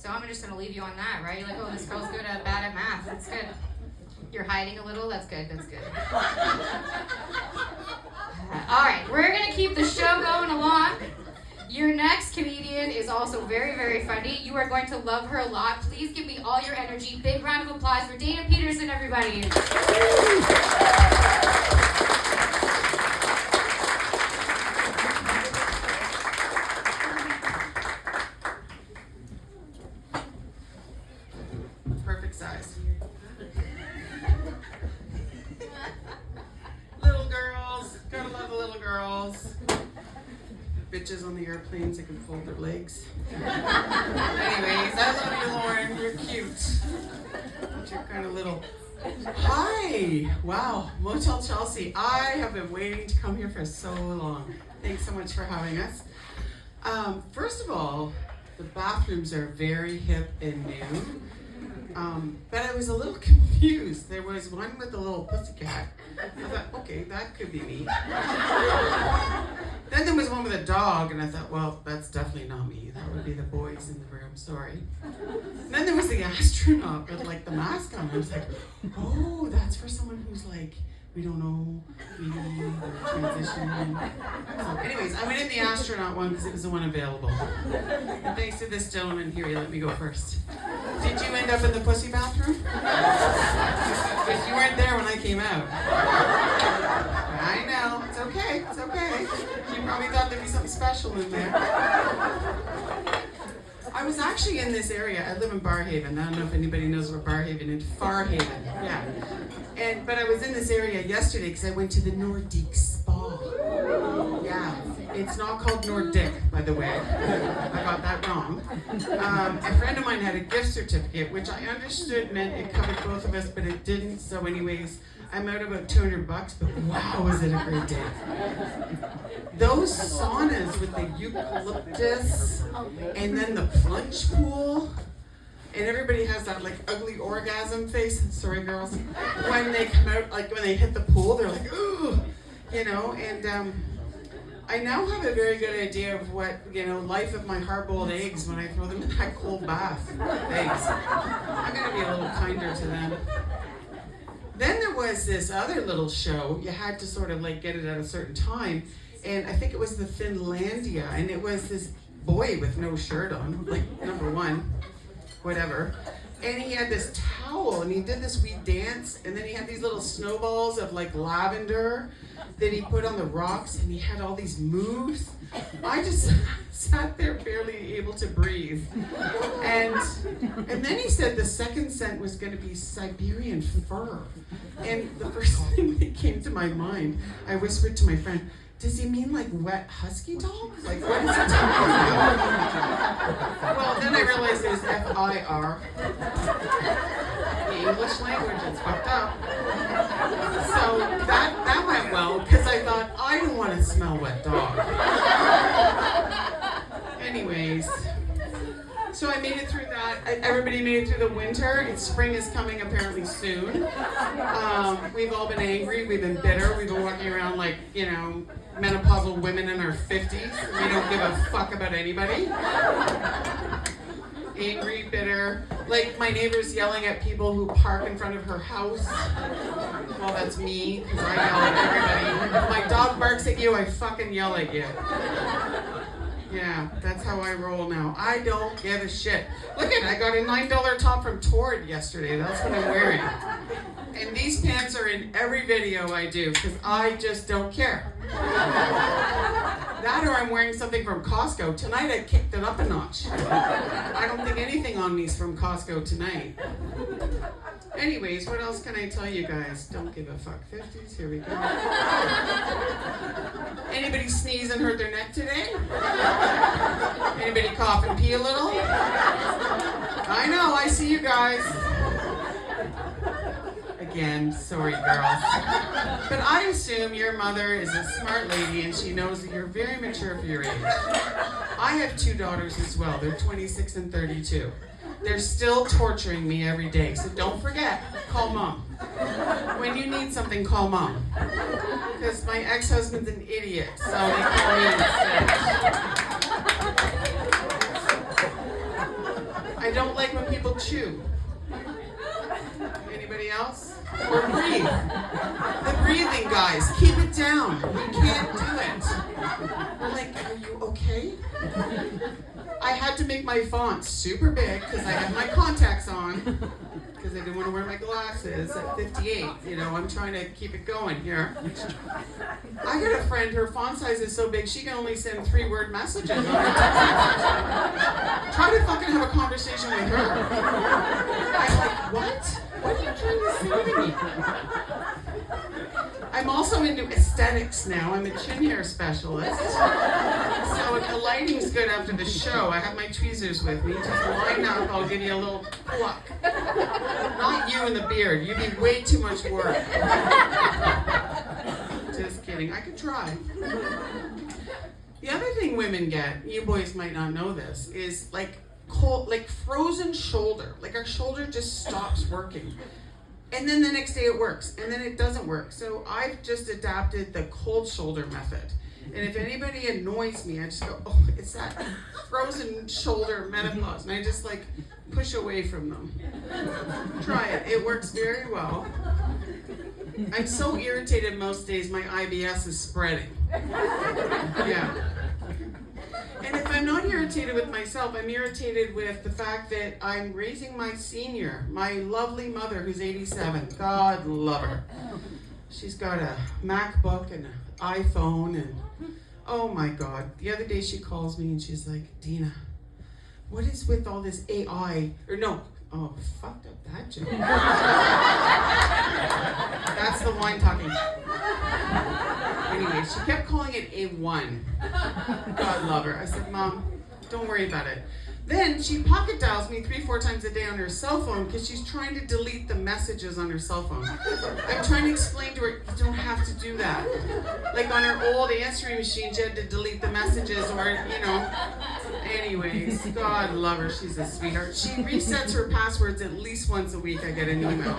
so I'm just gonna leave you on that, right? You're like, oh, this girl's good at bad at math. That's good. You're hiding a little. That's good. That's good. All right, we're gonna keep the show going along. Your next comedian is also very, very funny. You are going to love her a lot. Please give me all your energy. Big round of applause for Dana Peterson, everybody. Perfect size. Little girls, gotta love the little girls. Bitches on the airplanes that can fold their legs. Anyways, I love you, Lauren. You're cute. But you're kind of little. Hi. Wow. Motel Chelsea. I have been waiting to come here for so long. Thanks so much for having us. First of all, the bathrooms are very hip and new. But I was a little confused. There was one with a little pussycat. I thought, okay, that could be me. Then there was one with a dog, and I thought, well, that's definitely not me. That would be the boys in the room, sorry. And then there was the astronaut with like the mask on. I was like, oh, that's for someone who's like, we don't know, maybe they're transitioning. So anyways, I went in the astronaut one because it was the one available. And thanks to this gentleman here, he let me go first. Did you end up in the pussy bathroom? Because you weren't there when I came out. I know, it's okay, it's okay. You probably thought there'd be something special in there. I was actually in this area. I live in Barrhaven. I don't know if anybody knows where Barrhaven is. Farhaven, yeah. But I was in this area yesterday because I went to the Nordique Spa. Yeah, it's not called Nordic, by the way. I got that wrong. A friend of mine had a gift certificate, which I understood meant it covered both of us, but it didn't. So anyways, I'm out about $200, but wow, was it a great day. Those saunas with the eucalyptus and then the plunge pool, and everybody has that like ugly orgasm face, sorry girls, when they come out, like when they hit the pool, they're like, ooh, you know, and I now have a very good idea of what, you know, life of my hard-boiled eggs when I throw them in that cold bath. Eggs. I'm gonna be a little kinder to them. Then there was this other little show. You had to sort of like get it at a certain time. And I think it was the Finlandia. And it was this boy with no shirt on, like number one, whatever. And he had this towel and he did this wee dance. And then he had these little snowballs of like lavender that he put on the rocks. And he had all these moves. I just sat there barely able to breathe. And then he said the second scent was going to be Siberian fur. And the first thing that came to my mind, I whispered to my friend, does he mean like wet husky dogs? Like what is he talking about? Well, then I realized it was F-I-R. The English language is fucked up. So that went well, because I thought, I don't want to smell wet dog. Anyways, so I made it through that. Everybody made it through the winter. Spring is coming apparently soon. We've all been angry. We've been bitter. We've been walking around like, you know, menopausal women in our 50s. We don't give a fuck about anybody. Angry, bitter. Like my neighbor's yelling at people who park in front of her house. Well, that's me, because I yell at everybody. If my dog barks at you, I fucking yell at you. Yeah, that's how I roll now. I don't give a shit. Look at, I got a $9 top from Tord yesterday. That's what I'm wearing. And these pants are in every video I do, because I just don't care. That or I'm wearing something from Costco. Tonight I kicked it up a notch. I don't think anything on me's from Costco tonight. Anyways, what else can I tell you guys? Don't give a fuck. 50s, here we go. Anybody sneeze and hurt their neck today? Anybody cough and pee a little? I know, I see you guys. Again, sorry girls. But I assume your mother is a smart lady and she knows that you're very mature for your age. I have two daughters as well. They're 26 and 32. They're still torturing me every day. So don't forget, call mom. When you need something, call mom. Because my ex-husband's an idiot, so they call me instead. I don't like when people chew. Anybody else? Or breathe. The breathing, guys. Keep it down. You can't do it. We're like, are you okay? I had to make my font super big because I had my contacts on because I didn't want to wear my glasses at 58. You know, I'm trying to keep it going here. I got a friend, her font size is so big she can only send 3-word messages on her text. Try to fucking have a conversation with her. I'm like, what? What are you trying to say to me? I'm also into aesthetics now. I'm a chin hair specialist. So if the lighting's good after the show, I have my tweezers with me. Just line up, I'll give you a little pluck. Not you and the beard. You'd be way too much work. Just kidding. I could try. The other thing women get, you boys might not know this, is like cold, like frozen shoulder. Like our shoulder just stops working. And then the next day it works, and then it doesn't work. So I've just adapted the cold shoulder method. And if anybody annoys me, I just go, oh, it's that frozen shoulder menopause. And I just like push away from them. Try it. It works very well. I'm so irritated most days my IBS is spreading. Yeah. And if I'm not irritated with myself, I'm irritated with the fact that I'm raising my senior, my lovely mother who's 87. God love her. She's got a MacBook and an iPhone and oh my God. The other day she calls me and she's like, Dina, what is with all this AI? Or no, oh, fucked up that joke. That's the wine talking. Anyway, she kept calling it A1. God love her. I said, Mom, don't worry about it. Then she pocket dials me 3-4 times a day on her cell phone because she's trying to delete the messages on her cell phone. I'm trying to explain to her, you don't have to do that. Like on her old answering machine, she had to delete the messages or, you know. Anyways, God love her. She's a sweetheart. She resets her passwords at least once a week. I get an email.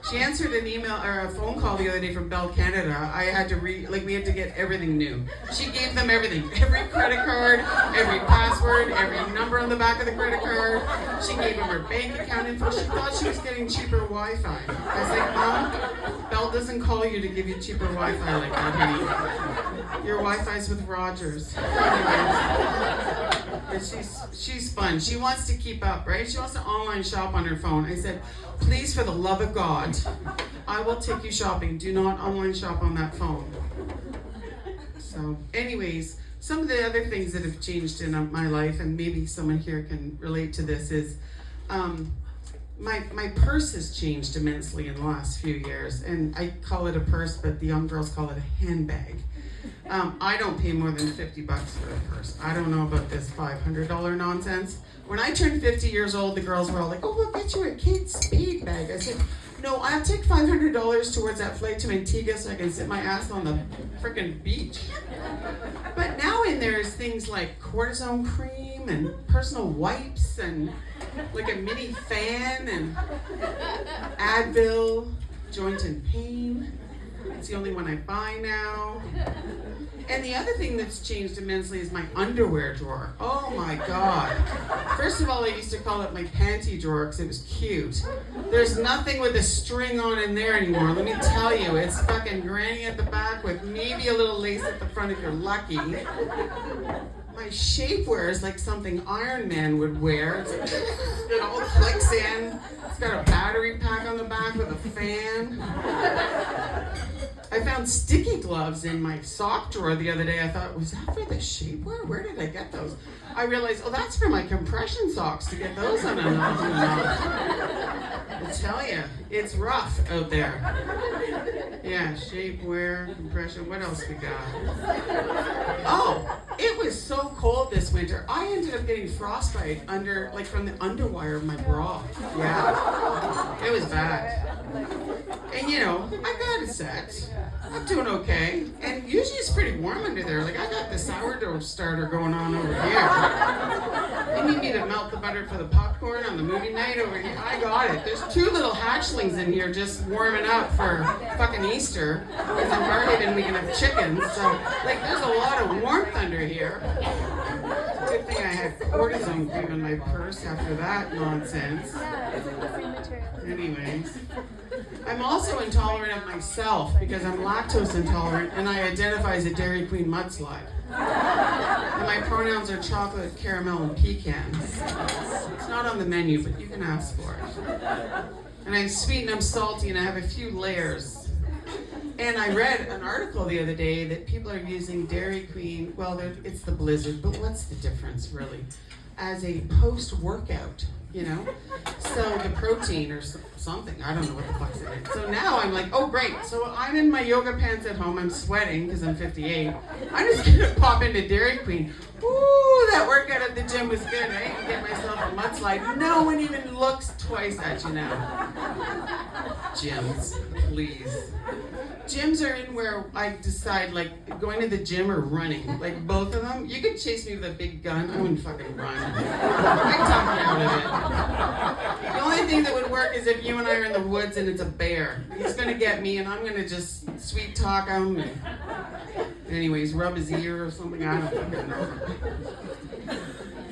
She answered an email or a phone call the other day from Bell Canada. I had to we had to get everything new. She gave them everything. Every credit card, every password, every number on the back of the credit card. She gave them her bank account info. She thought she was getting cheaper Wi-Fi. I was like, Mom, Bell doesn't call you to give you cheaper Wi-Fi like that, honey. Your Wi-Fi's with Rogers. But she's fun. She wants to keep up, right? She wants to online shop on her phone. I said, please, for the love of God, I will take you shopping. Do not online shop on that phone. So, anyways, some of the other things that have changed in my life, and maybe someone here can relate to this, is my purse has changed immensely in the last few years. And I call it a purse, but the young girls call it a handbag. I don't pay more than $50 for a purse. I don't know about this $500 nonsense. When I turned 50 years old, the girls were all like, oh, we'll get you a Kate Spade bag. I said, no, I'll take $500 towards that flight to Antigua so I can sit my ass on the frickin' beach. But now in there's things like cortisone cream and personal wipes and like a mini fan and Advil, joint and pain. It's the only one I buy now. And the other thing that's changed immensely is my underwear drawer. Oh my God. First of all, I used to call it my panty drawer because it was cute. There's nothing with a string on in there anymore. Let me tell you, it's fucking granny at the back with maybe a little lace at the front if you're lucky. My shapewear is like something Iron Man would wear. It's like, it all clicks in. It's got a battery pack on the back with a fan. I found sticky gloves in my sock drawer the other day. I thought, was that for the shapewear? Where did I get those? I realized, oh, that's for my compression socks to get those on a notch. I tell you, it's rough out there. Yeah, shapewear, compression. What else we got? Oh, it was so cold this winter. I ended up getting frostbite from the underwire of my bra. Yeah, it was bad. And you know, I got it set. I'm doing okay. And usually it's pretty warm under there. Like I got the sourdough starter going on over here. You need me to melt the butter for the popcorn on the movie night over here. I got it. There's 2 little hatchlings in here just warming up for fucking Easter. Because in Barhaven we can have chickens. So like there's a lot of warmth under here. Good thing I had cortisone cream in my purse after that nonsense. Yeah, it's like the same material. Anyways, I'm also intolerant of myself because I'm lactose intolerant and I identify as a Dairy Queen mudslide. And my pronouns are chocolate, caramel, and pecans. It's not on the menu, but you can ask for it. And I'm sweet and I'm salty and I have a few layers. And I read an article the other day that people are using Dairy Queen, well, it's the Blizzard, but what's the difference really? As a post-workout, you know? So the protein or something, I don't know what the fuck's in it. So now I'm like, oh great, so I'm in my yoga pants at home, I'm sweating because I'm 58. I'm just gonna pop into Dairy Queen. Ooh, that workout at the gym was good, eh? And get myself a mudslide. No one even looks twice at you now. Gyms, please. Gyms are in where I decide, like, going to the gym or running. Like, both of them. You could chase me with a big gun. I wouldn't fucking run. I'd talk me out of it. The only thing that would work is if you and I are in the woods and it's a bear. He's going to get me, and I'm going to just sweet talk him. And anyways, rub his ear or something. I don't fucking know.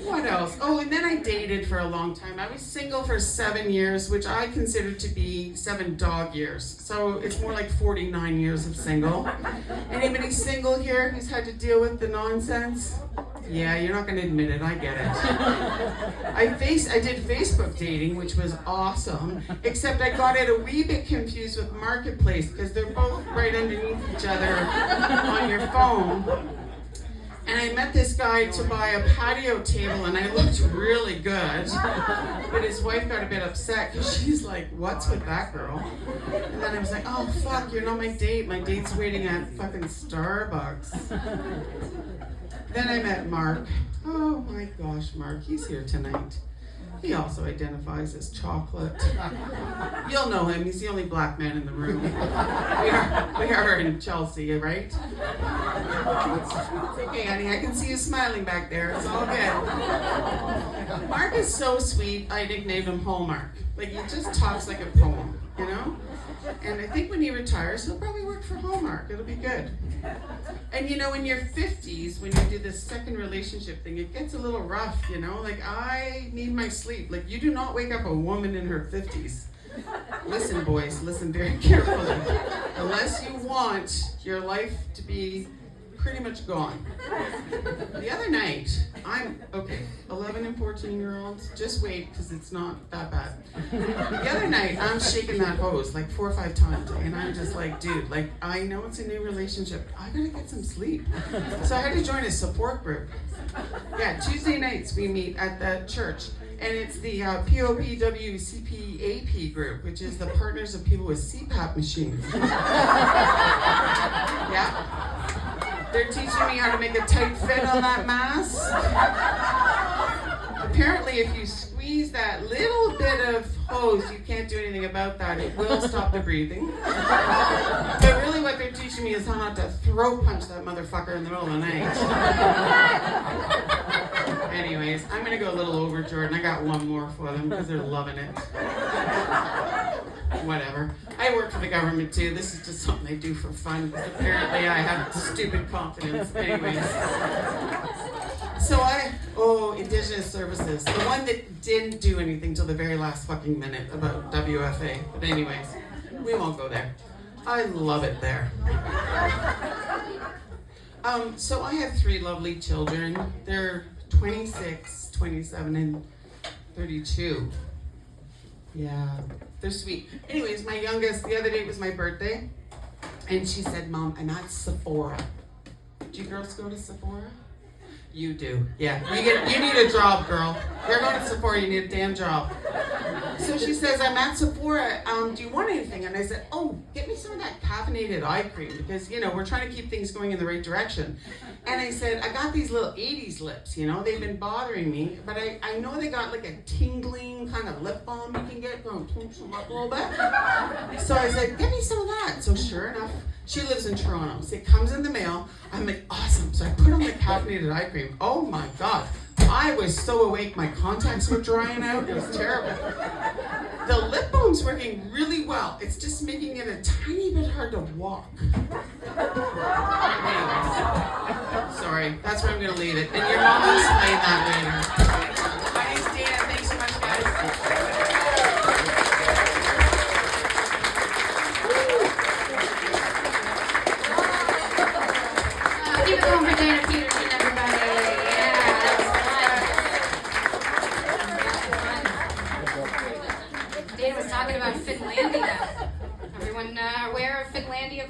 What else? Oh, and then I dated for a long time. I was single for 7 years, which I consider to be 7 dog years. So it's more like 49 years of single. Anybody single here who's had to deal with the nonsense? Yeah, you're not going to admit it. I get it. I did Facebook dating, which was awesome, except I got it a wee bit confused with Marketplace because they're both right underneath each other on your phone. And I met this guy to buy a patio table, and I looked really good. But his wife got a bit upset because she's like, what's with that girl? And then I was like, oh, fuck, you're not my date. My date's waiting at fucking Starbucks. Then I met Mark. Oh my gosh, Mark, he's here tonight. He also identifies as chocolate. You'll know him. He's the only black man in the room. We are in Chelsea, right? It's okay, honey. I can see you smiling back there. It's all good. Mark is so sweet. I nicknamed him Hallmark. Like, he just talks like a poem, you know? And I think when he retires, he'll probably work for Hallmark. It'll be good. And you know, in your 50s, when you do this second relationship thing, it gets a little rough, you know? Like, I need my sleep. Like, you do not wake up a woman in her 50s. Listen, boys, listen very carefully. Unless you want your life to be pretty much gone. The other night, 11 and 14-year-olds, just wait, because it's not that bad. The other night, I'm shaking that hose like 4 or 5 times, and I'm just like, dude, like, I know it's a new relationship. I gotta get some sleep. So I had to join a support group. Yeah, Tuesday nights we meet at the church, and it's the POPWCPAP group, which is the Partners of People with CPAP Machines. Yeah. They're teaching me how to make a tight fit on that mask. Apparently, if you squeeze that little bit of hose, you can't do anything about that. It will stop the breathing. But really what they're teaching me is how not to throat punch that motherfucker in the middle of the night. Anyways, I'm going to go a little over, Jordan. I got one more for them because they're loving it. Whatever. I work for the government too. This is just something I do for fun. Apparently I have stupid confidence. Anyways. So Indigenous Services. The one that didn't do anything till the very last fucking minute about WFA. But anyways, we won't go there. I love it there. So I have 3 lovely children. They're 26, 27, and 32. Yeah, they're sweet. Anyways, my youngest, the other day was my birthday, and she said, Mom, I'm at Sephora. Do you girls go to Sephora? You do. Yeah, you need a job, girl. You're going to Sephora, you need a damn job. So she says, I'm at Sephora, do you want anything? And I said, oh, get me some of that caffeinated eye cream, because, you know, we're trying to keep things going in the right direction. And I said, I got these little 80s lips, you know, they've been bothering me, but I know they got like a tingling kind of lip balm you can get, going to them up a little bit. So I said, get me some of that. So sure enough, she lives in Toronto, so it comes in the mail. I'm like, awesome. So I put on the caffeinated eye cream. Oh my God. I was so awake, my contacts were drying out. It was terrible. The lip balm's working really well. It's just making it a tiny bit hard to walk. Anyways. Sorry, that's where I'm going to leave it. And your mom will explain that later. My name's Dana. Thanks so much, guys. Keep it going for Dana Peterson, everybody. Yeah, that was fun. Dana was talking about Finlandia. Everyone aware of Finlandia?